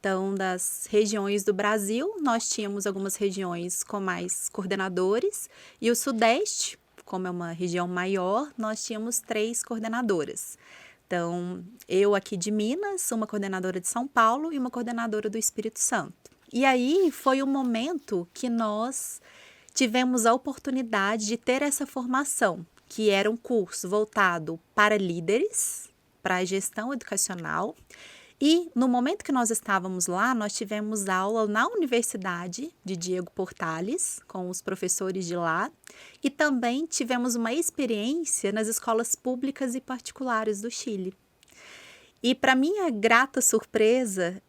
Então, das regiões do Brasil, nós tínhamos algumas regiões com mais coordenadores, e o Sudeste, como é uma região maior, nós tínhamos 3 coordenadoras. Então, eu aqui de Minas, uma coordenadora de São Paulo e uma coordenadora do Espírito Santo. E aí foi um momento que nós tivemos a oportunidade de ter essa formação, que era um curso voltado para líderes, para a gestão educacional. E no momento que nós estávamos lá, nós tivemos aula na Universidade de Diego Portales, com os professores de lá, e também tivemos uma experiência nas escolas públicas e particulares do Chile. E para minha grata surpresa,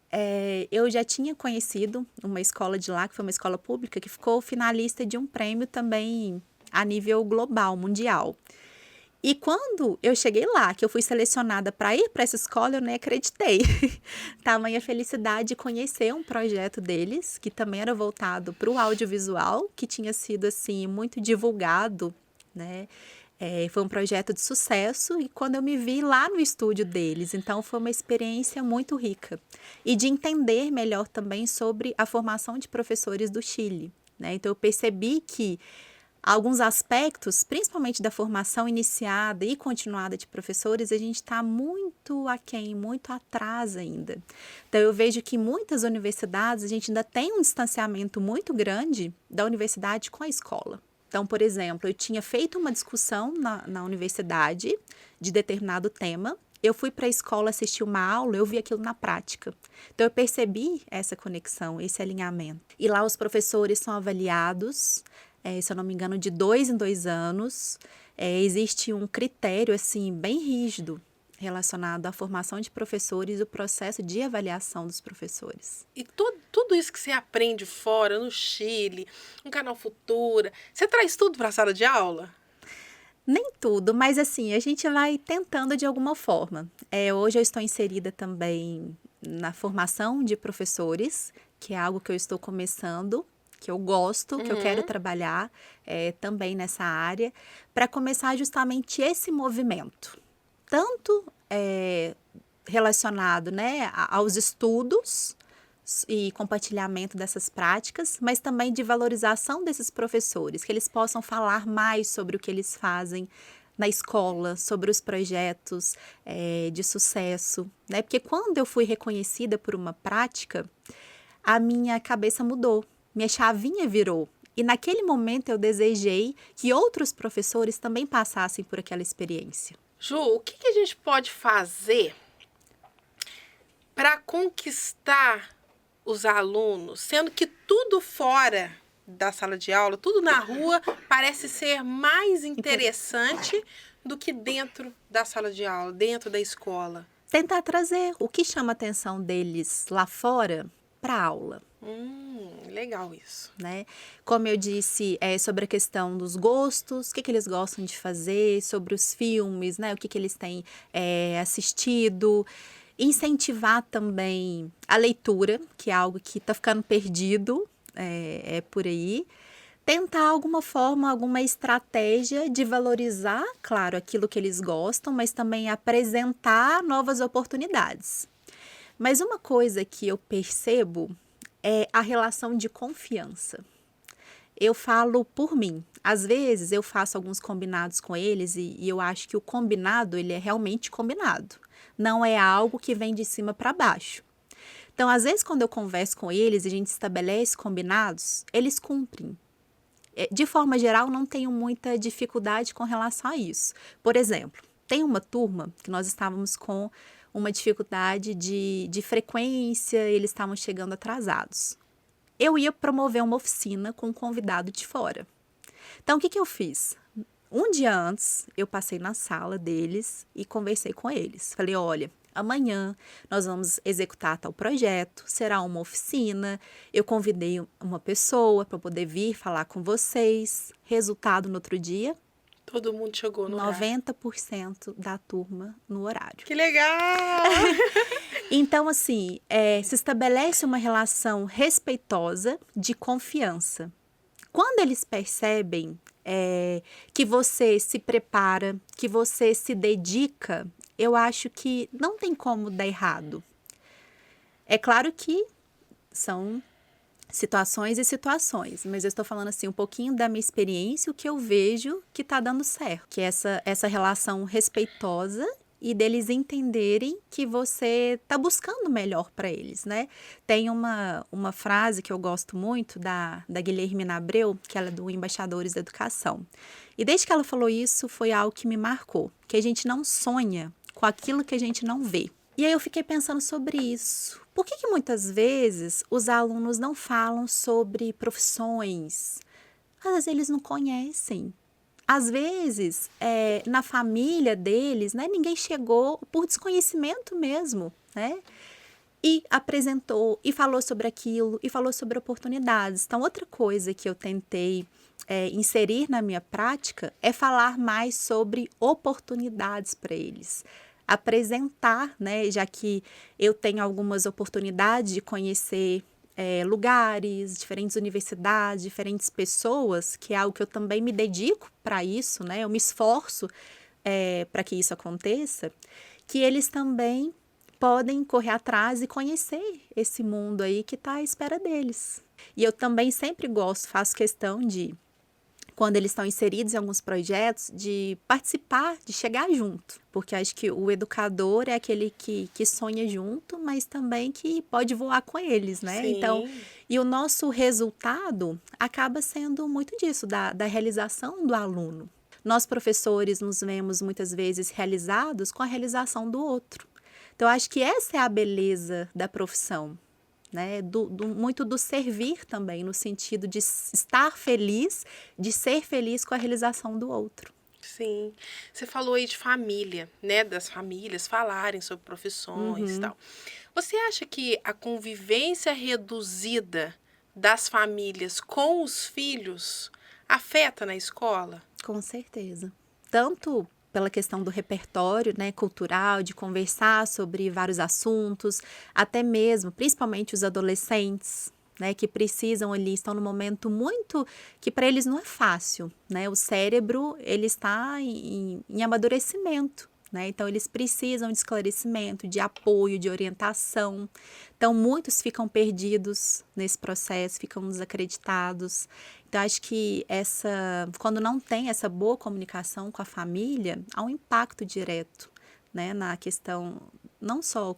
eu já tinha conhecido uma escola de lá, que foi uma escola pública, que ficou finalista de um prêmio também a nível global, mundial. E quando eu cheguei lá, que eu fui selecionada para ir para essa escola, eu nem acreditei. Tamanha felicidade de conhecer um projeto deles, que também era voltado para o audiovisual, que tinha sido assim muito divulgado, né, Foi um projeto de sucesso e quando eu me vi lá no estúdio deles, então foi uma experiência muito rica. E de entender melhor também sobre a formação de professores do Chile, né? Então eu percebi que alguns aspectos, principalmente da formação iniciada e continuada de professores, a gente está muito aquém, muito atrás ainda. Então, eu vejo que em muitas universidades a gente ainda tem um distanciamento muito grande da universidade com a escola. Então, por exemplo, eu tinha feito uma discussão na universidade de determinado tema, eu fui para a escola assistir uma aula, eu vi aquilo na prática. Então, eu percebi essa conexão, esse alinhamento. E lá os professores são avaliados, se eu não me engano, de 2 em 2 anos. Existe um critério, assim, bem rígido relacionado à formação de professores e o processo de avaliação dos professores. E tudo isso que você aprende fora, no Chile, no Canal Futura, você traz tudo para a sala de aula? Nem tudo, mas assim, a gente vai tentando de alguma forma. Hoje eu estou inserida também na formação de professores, que é algo que eu estou começando, que eu gosto, que eu quero trabalhar também nessa área, para começar justamente esse movimento. Tanto relacionado, né, aos estudos e compartilhamento dessas práticas, mas também de valorização desses professores, que eles possam falar mais sobre o que eles fazem na escola, sobre os projetos de sucesso, né? Porque quando eu fui reconhecida por uma prática, a minha cabeça mudou, minha chavinha virou. E naquele momento eu desejei que outros professores também passassem por aquela experiência. Ju, o que a gente pode fazer para conquistar os alunos, sendo que tudo fora da sala de aula, tudo na rua, parece ser mais interessante do que dentro da sala de aula, dentro da escola? Tentar trazer o que chama a atenção deles lá fora para a aula. Legal isso. Né? Como eu disse, sobre a questão dos gostos, o que eles gostam de fazer, sobre os filmes, né? O que eles têm assistido. Incentivar também a leitura, que é algo que está ficando perdido por aí. Tentar alguma forma, alguma estratégia de valorizar, claro, aquilo que eles gostam, mas também apresentar novas oportunidades. Mas uma coisa que eu percebo é a relação de confiança. Eu falo por mim. Às vezes eu faço alguns combinados com eles e eu acho que o combinado ele é realmente combinado. Não é algo que vem de cima para baixo. Então, às vezes, quando eu converso com eles e a gente estabelece combinados, eles cumprem. De forma geral, não tenho muita dificuldade com relação a isso. Por exemplo, tem uma turma que nós estávamos com uma dificuldade de frequência, eles estavam chegando atrasados. Eu ia promover uma oficina com um convidado de fora. Então, o que eu fiz? Um dia antes, eu passei na sala deles e conversei com eles. Falei, olha, amanhã nós vamos executar tal projeto, será uma oficina. Eu convidei uma pessoa para poder vir falar com vocês. Resultado no outro dia, todo mundo chegou no 90% da turma no horário. Que legal! Então, assim, se estabelece uma relação respeitosa de confiança. Quando eles percebem que você se prepara, que você se dedica, eu acho que não tem como dar errado. É claro que são situações e situações, mas eu estou falando assim um pouquinho da minha experiência, o que eu vejo que está dando certo, que é essa relação respeitosa e deles entenderem que você está buscando o melhor para eles, né? Tem uma frase que eu gosto muito da Guilhermina Abreu, que ela é do Embaixadores da Educação. E desde que ela falou isso, foi algo que me marcou, que a gente não sonha com aquilo que a gente não vê. E aí eu fiquei pensando sobre isso. Por que muitas vezes os alunos não falam sobre profissões? Às vezes eles não conhecem. Às vezes, na família deles, né, ninguém chegou por desconhecimento mesmo, né? E apresentou, e falou sobre aquilo, e falou sobre oportunidades. Então, outra coisa que eu tentei inserir na minha prática é falar mais sobre oportunidades para eles. Apresentar, né, já que eu tenho algumas oportunidades de conhecer lugares, diferentes universidades, diferentes pessoas, que é algo que eu também me dedico para isso, né? Eu me esforço para que isso aconteça, que eles também podem correr atrás e conhecer esse mundo aí que está à espera deles. E eu também sempre faço questão de, quando eles estão inseridos em alguns projetos, de participar, de chegar junto. Porque acho que o educador é aquele que sonha junto, mas também que pode voar com eles, né? Sim. Então, e o nosso resultado acaba sendo muito disso, da realização do aluno. Nós, professores, nos vemos muitas vezes realizados com a realização do outro. Então, acho que essa é a beleza da profissão, né? Muito do servir também, no sentido de estar feliz, de ser feliz com a realização do outro. Sim. Você falou aí de família, né? Das famílias falarem sobre profissões e tal. Você acha que a convivência reduzida das famílias com os filhos afeta na escola? Com certeza. Tanto pela questão do repertório, né, cultural, de conversar sobre vários assuntos, até mesmo, principalmente os adolescentes, né, que precisam ali, estão num momento muito, que para eles não é fácil, né, o cérebro, ele está em amadurecimento, né, então eles precisam de esclarecimento, de apoio, de orientação, então muitos ficam perdidos nesse processo, ficam desacreditados. Então, acho que quando não tem essa boa comunicação com a família, há um impacto direto, né, na questão não só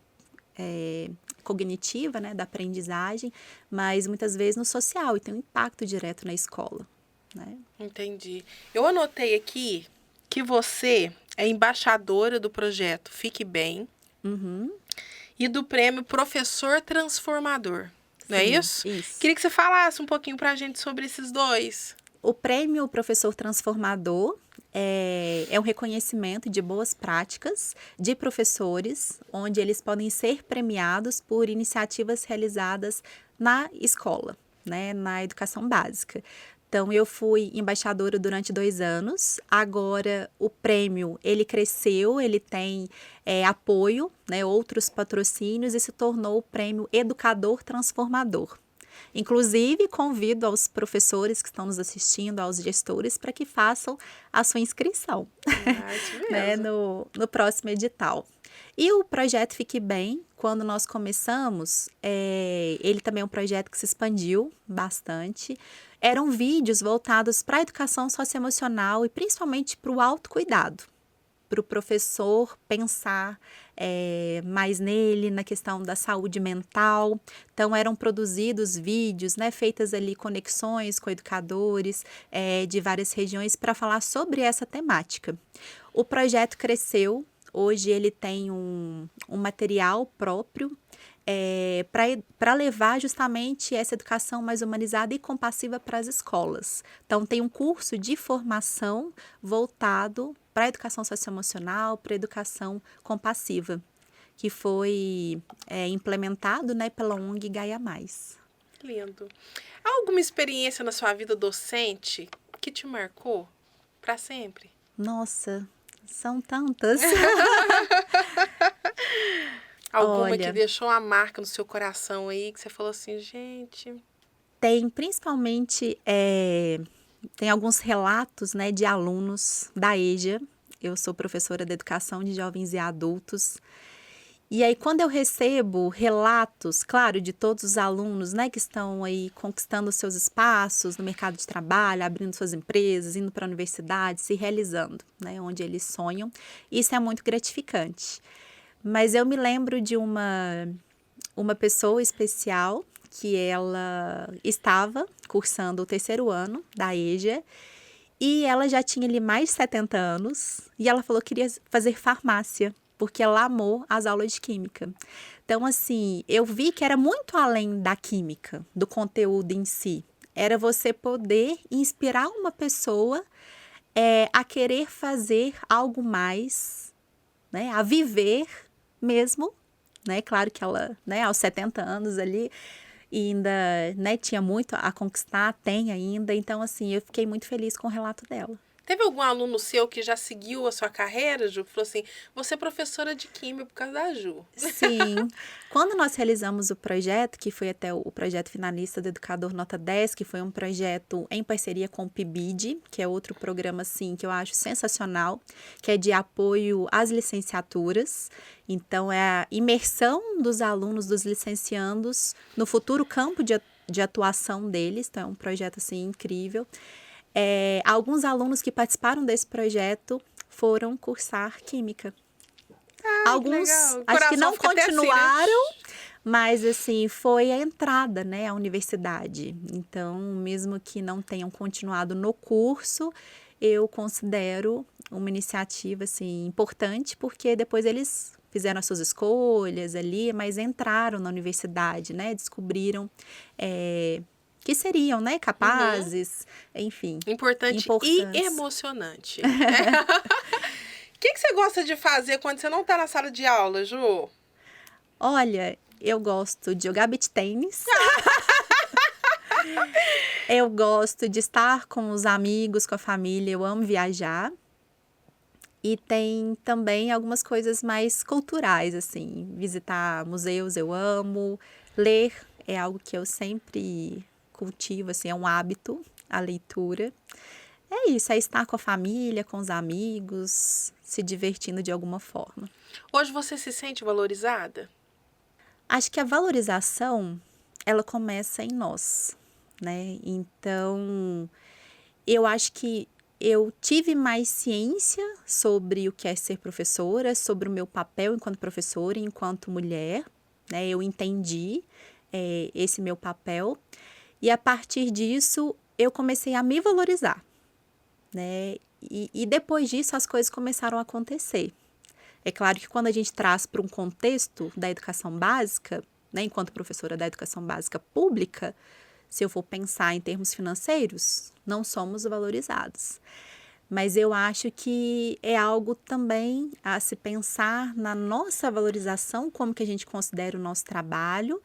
cognitiva, né, da aprendizagem, mas muitas vezes no social, e tem um impacto direto na escola, né? Entendi. Eu anotei aqui que você é embaixadora do projeto Fique Bem e do prêmio Professor Transformador. Não é isso? Isso. Queria que você falasse um pouquinho pra gente sobre esses dois. O prêmio Professor Transformador é um reconhecimento de boas práticas de professores, onde eles podem ser premiados por iniciativas realizadas na escola, né, na educação básica. Então, eu fui embaixadora durante 2 anos. Agora, o prêmio, ele cresceu, ele tem apoio, né, outros patrocínios, e se tornou o prêmio Educador Transformador. Inclusive, convido aos professores que estão nos assistindo, aos gestores, para que façam a sua inscrição né, no próximo edital. E o projeto Fique Bem, quando nós começamos, ele também é um projeto que se expandiu bastante. Eram vídeos voltados para a educação socioemocional e principalmente para o autocuidado, para o professor pensar mais nele, na questão da saúde mental. Então, eram produzidos vídeos, né, feitas ali conexões com educadores de várias regiões para falar sobre essa temática. O projeto cresceu, hoje ele tem um material próprio para levar justamente essa educação mais humanizada e compassiva para as escolas. Então, tem um curso de formação voltado para a educação socioemocional, para a educação compassiva, que foi implementado, né, pela ONG Gaia Mais. Lindo. Há alguma experiência na sua vida docente que te marcou para sempre? Nossa, são tantas. Alguma que deixou uma marca no seu coração aí, que você falou assim, gente... Tem, principalmente, tem alguns relatos, né, de alunos da EJA. Eu sou professora de educação de jovens e adultos. E aí, quando eu recebo relatos, claro, de todos os alunos, né, que estão aí conquistando seus espaços no mercado de trabalho, abrindo suas empresas, indo para a universidade, se realizando, né, onde eles sonham, isso é muito gratificante. Mas eu me lembro de uma pessoa especial que ela estava cursando o 3º ano da EJA e ela já tinha ali mais de 70 anos e ela falou que queria fazer farmácia, porque ela amou as aulas de química. Então, assim, eu vi que era muito além da química, do conteúdo em si. Era você poder inspirar uma pessoa a querer fazer algo mais, né, a viver mesmo, né? Claro que ela, né, aos 70 anos ali, ainda, né, tinha muito a conquistar, tem ainda. Então, assim, eu fiquei muito feliz com o relato dela. Teve algum aluno seu que já seguiu a sua carreira, Ju? Falou assim, você é professora de química por causa da Ju. Sim. Quando nós realizamos o projeto, que foi até o projeto finalista do Educador Nota 10, que foi um projeto em parceria com o PIBID, que é outro programa, assim, que eu acho sensacional, que é de apoio às licenciaturas. Então, é a imersão dos alunos, dos licenciandos, no futuro campo de atuação deles. Então, é um projeto, assim, incrível. Alguns alunos que participaram desse projeto foram cursar Química. Alguns, acho que não continuaram, mas assim, foi a entrada, né, à universidade. Então, mesmo que não tenham continuado no curso, eu considero uma iniciativa, assim, importante, porque depois eles fizeram as suas escolhas ali, mas entraram na universidade, né, descobriram que seriam, né, capazes, enfim. Importante e emocionante. O que você gosta de fazer quando você não está na sala de aula, Ju? Olha, eu gosto de jogar beach tênis. Eu gosto de estar com os amigos, com a família. Eu amo viajar. E tem também algumas coisas mais culturais, assim. Visitar museus eu amo. Ler é algo que eu sempre cultivo, assim, é um hábito, a leitura. É isso, é estar com a família, com os amigos, se divertindo de alguma forma. Hoje você se sente valorizada? Acho que a valorização, ela começa em nós, né? Então, eu acho que eu tive mais ciência sobre o que é ser professora, sobre o meu papel enquanto professora, enquanto mulher, né? Eu entendi esse meu papel e a partir disso eu comecei a me valorizar, né? E depois disso as coisas começaram a acontecer. É claro que quando a gente traz para um contexto da educação básica, né, enquanto professora da educação básica pública, se eu for pensar em termos financeiros, não somos valorizados. Mas eu acho que é algo também a se pensar na nossa valorização, como que a gente considera o nosso trabalho.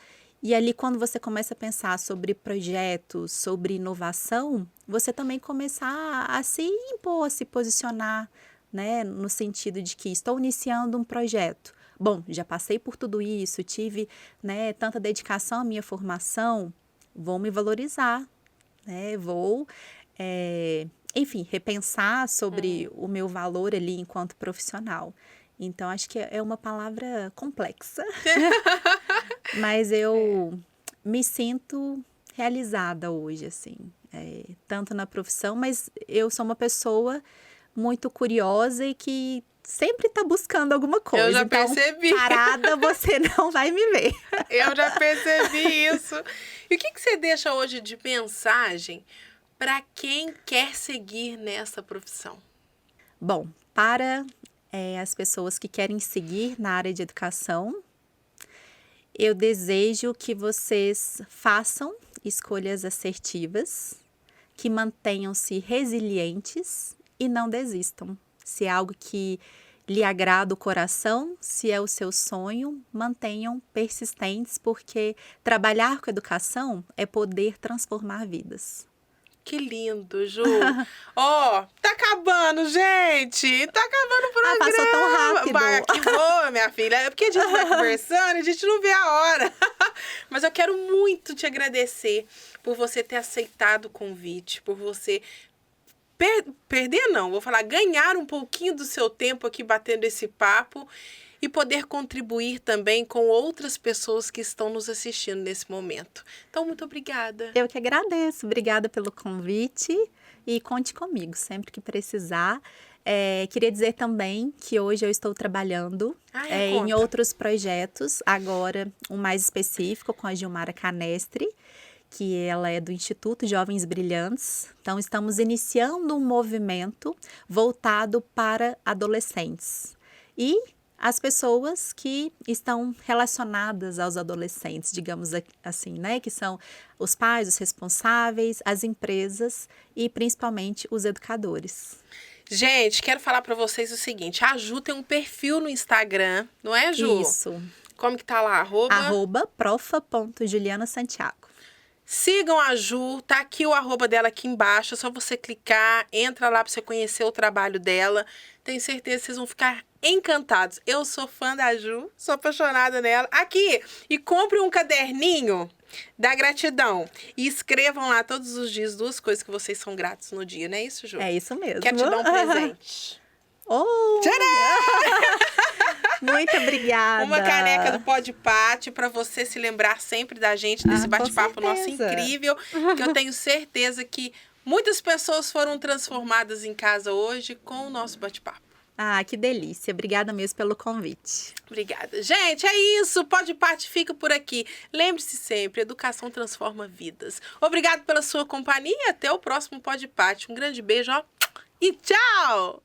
E ali, quando você começa a pensar sobre projetos, sobre inovação, você também começa a se impor, a se posicionar, né, no sentido de que estou iniciando um projeto. Bom, já passei por tudo isso, tive, né, tanta dedicação à minha formação, vou me valorizar, né, vou, enfim, repensar sobre o meu valor ali enquanto profissional. Então, acho que é uma palavra complexa, mas eu me sinto realizada hoje, assim, tanto na profissão, mas eu sou uma pessoa muito curiosa e que sempre está buscando alguma coisa. Eu já então, percebi. Parada, você não vai me ver. Eu já percebi isso. E o que você deixa hoje de mensagem para quem quer seguir nessa profissão? Bom, para as pessoas que querem seguir na área de educação, eu desejo que vocês façam escolhas assertivas, que mantenham-se resilientes e não desistam. Se é algo que lhe agrada o coração, se é o seu sonho, mantenham persistentes, porque trabalhar com educação é poder transformar vidas. Que lindo, Ju. Tá acabando, gente. Tá acabando o programa. Passou tão rápido. Vai, que voa, minha filha. É porque a gente vai conversando e a gente não vê a hora. Mas eu quero muito te agradecer por você ter aceitado o convite, por você perder não, vou falar, ganhar um pouquinho do seu tempo aqui batendo esse papo e poder contribuir também com outras pessoas que estão nos assistindo nesse momento. Então, muito obrigada. Eu que agradeço. Obrigada pelo convite e conte comigo sempre que precisar. Queria dizer também que hoje eu estou trabalhando em outros projetos, agora um mais específico com a Gilmara Canestre, que ela é do Instituto Jovens Brilhantes. Então, estamos iniciando um movimento voltado para adolescentes. E as pessoas que estão relacionadas aos adolescentes, digamos assim, né? Que são os pais, os responsáveis, as empresas e principalmente os educadores. Gente, quero falar para vocês o seguinte, a Ju tem um perfil no Instagram, não é, Ju? Isso. Como que tá lá? @profa.julianasantiago. Sigam a Ju, tá aqui o arroba dela aqui embaixo, é só você clicar, entra lá pra você conhecer o trabalho dela. Tenho certeza que vocês vão ficar encantados. Eu sou fã da Ju, sou apaixonada nela. Aqui, e compre um caderninho da gratidão. E escrevam lá todos os dias 2 coisas que vocês são gratos no dia, não é isso, Ju? É isso mesmo. Quero te dar um presente. Oh! Muito obrigada. Uma caneca do Podpah para você se lembrar sempre da gente, desse com bate-papo nosso certeza. incrível, que eu tenho certeza que muitas pessoas foram transformadas em casa hoje com o nosso bate-papo. Ah, que delícia. Obrigada mesmo pelo convite. Obrigada. Gente, é isso. O Podpah fica por aqui. Lembre-se sempre, educação transforma vidas. Obrigado pela sua companhia e até o próximo Podpah. Um grande beijo, ó, e tchau!